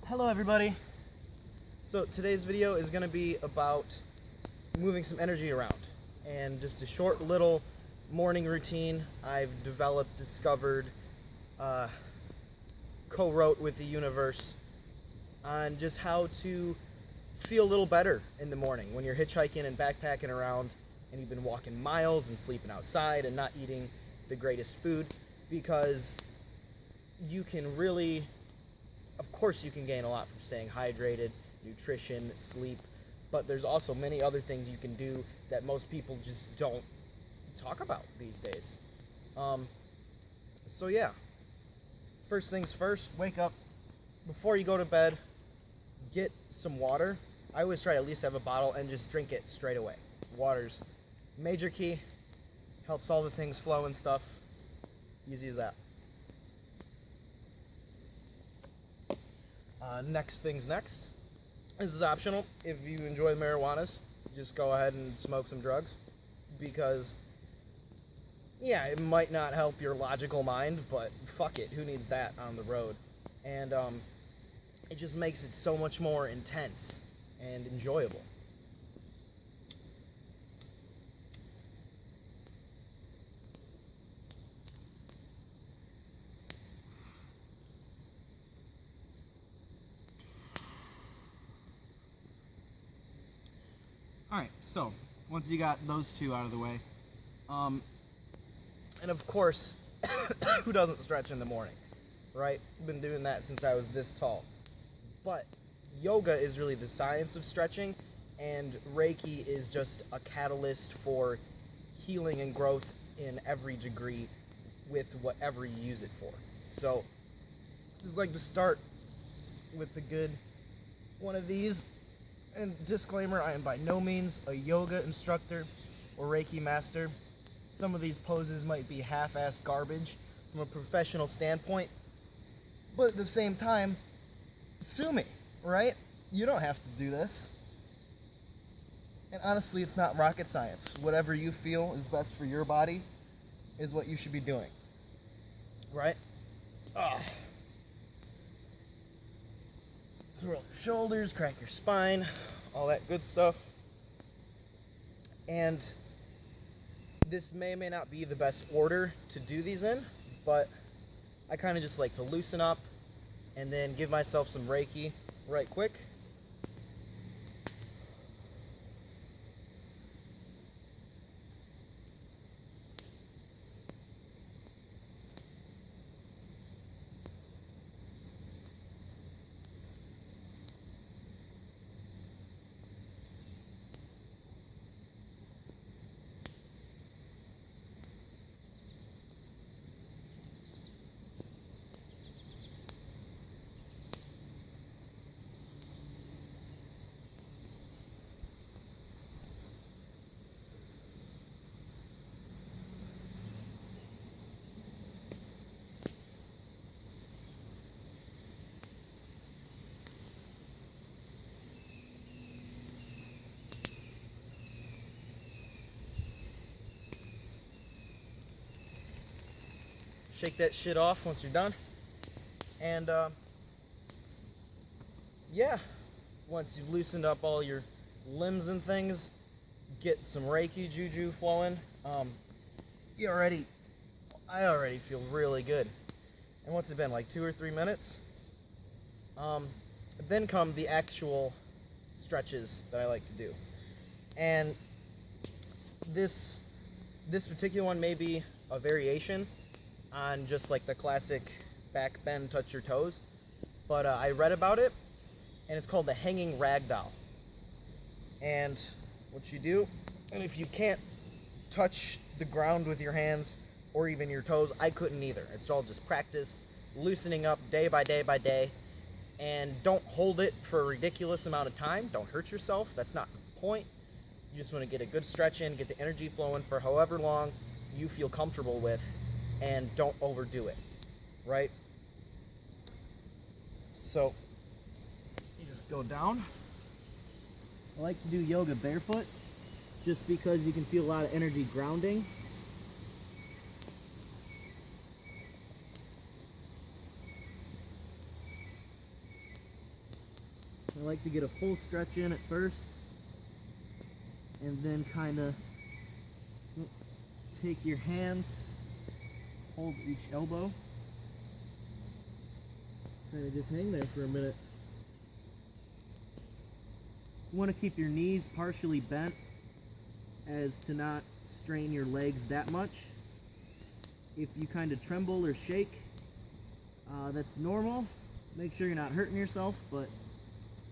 Hello everybody. So today's video is going to be about moving some energy around and just a short little morning routine I've discovered, co-wrote with the universe on just how to feel a little better in the morning when you're hitchhiking and backpacking around and you've been walking miles and sleeping outside and not eating the greatest food, because you can really, of course you can gain a lot from staying hydrated, nutrition, sleep, but there's also many other things you can do that most people just don't talk about these days. So yeah, first things first, wake up. Before you go to bed, get some water. I always try to at least have a bottle and just drink it straight away. Water's major key, helps all the things flow and stuff. Easy as that. Next things next. This is optional. If you enjoy marijuanas, just go ahead and smoke some drugs, because yeah, it might not help your logical mind, but fuck it, who needs that on the road? And it just makes it so much more intense and enjoyable. Alright, so once you got those two out of the way, and of course, who doesn't stretch in the morning, right? I've been doing that since I was this tall. But yoga is really the science of stretching, and Reiki is just a catalyst for healing and growth in every degree with whatever you use it for. So, just like to start with the good one of these. And disclaimer, I am by no means a yoga instructor or Reiki master. Some of these poses might be half-assed garbage from a professional standpoint, but at the same time, sue me, right? You don't have to do this. And honestly, it's not rocket science. Whatever you feel is best for your body is what you should be doing, right? Throw your shoulders, crack your spine, all that good stuff. And this may or may not be the best order to do these in, but I kind of just like to loosen up and then give myself some Reiki right quick. Shake that shit off once you're done. And yeah, once you've loosened up all your limbs and things, get some Reiki juju flowing. I already feel really good. And what's it been, like 2 or 3 minutes? Then come the actual stretches that I like to do. And this particular one may be a variation on just like the classic back bend, touch your toes, but I read about it, and it's called the hanging ragdoll. And what you do, and if you can't touch the ground with your hands or even your toes, I couldn't either. It's all just practice, loosening up day by day by day, and don't hold it for a ridiculous amount of time. Don't hurt yourself. That's not the point. You just want to get a good stretch in, get the energy flowing for however long you feel comfortable with, and don't overdo it, right? So you just go down. I like to do yoga barefoot just because you can feel a lot of energy grounding. I like to get a full stretch in at first, and then kind of take your hands, hold each elbow, kind of just hang there for a minute. You want to keep your knees partially bent as to not strain your legs that much. If you kind of tremble or shake, that's normal. Make sure you're not hurting yourself, but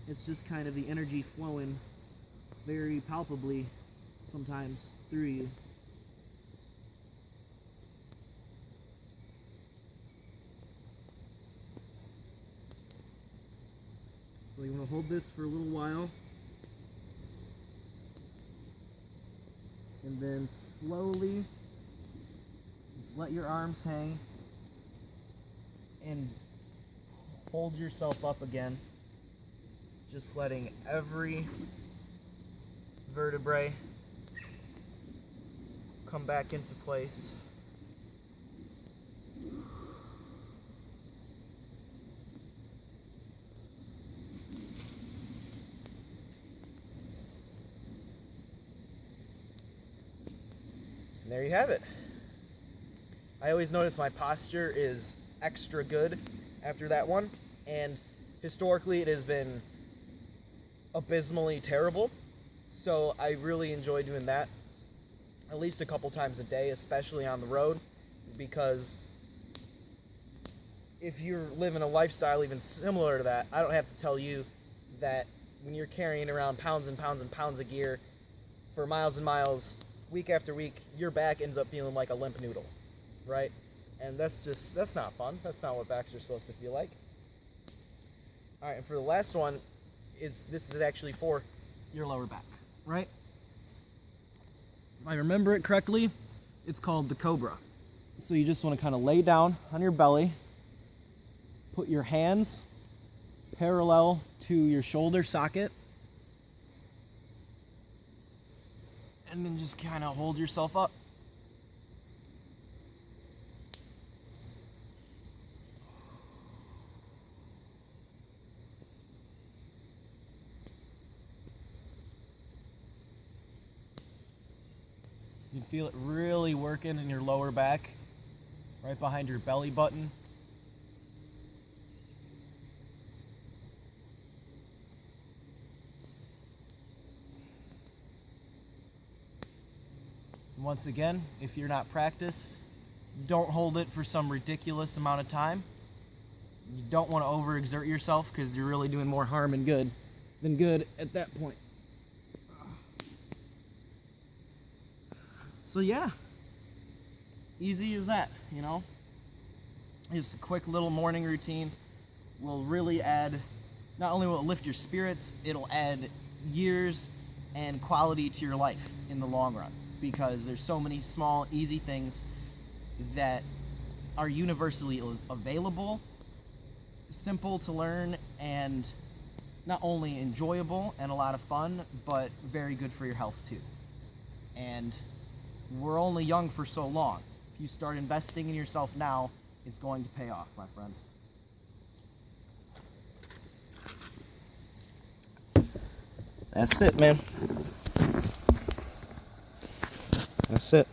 it's just kind of the energy flowing very palpably sometimes through you. So you want to hold this for a little while, and then slowly just let your arms hang and hold yourself up again, just letting every vertebrae come back into place. And there you have it. I always notice my posture is extra good after that one, and historically it has been abysmally terrible, so I really enjoy doing that at least a couple times a day, especially on the road, because if you're living a lifestyle even similar to that, I don't have to tell you that when you're carrying around pounds and pounds and pounds of gear for miles and miles, week after week, your back ends up feeling like a limp noodle, right? And that's not fun. That's not what backs are supposed to feel like. All right, and for the last one, this is actually for your lower back, right? If I remember it correctly, it's called the Cobra. So you just want to kind of lay down on your belly, put your hands parallel to your shoulder socket, and then just kind of hold yourself up. You can feel it really working in your lower back, right behind your belly button. Once again, if you're not practiced, don't hold it for some ridiculous amount of time. You don't want to overexert yourself because you're really doing more harm than good at that point. So yeah, easy as that, you know. Just a quick little morning routine will really add, not only will it lift your spirits, it'll add years and quality to your life in the long run, because there's so many small, easy things that are universally available, simple to learn, and not only enjoyable and a lot of fun, but very good for your health too. And we're only young for so long. If you start investing in yourself now, it's going to pay off, my friends. That's it, man. That's it.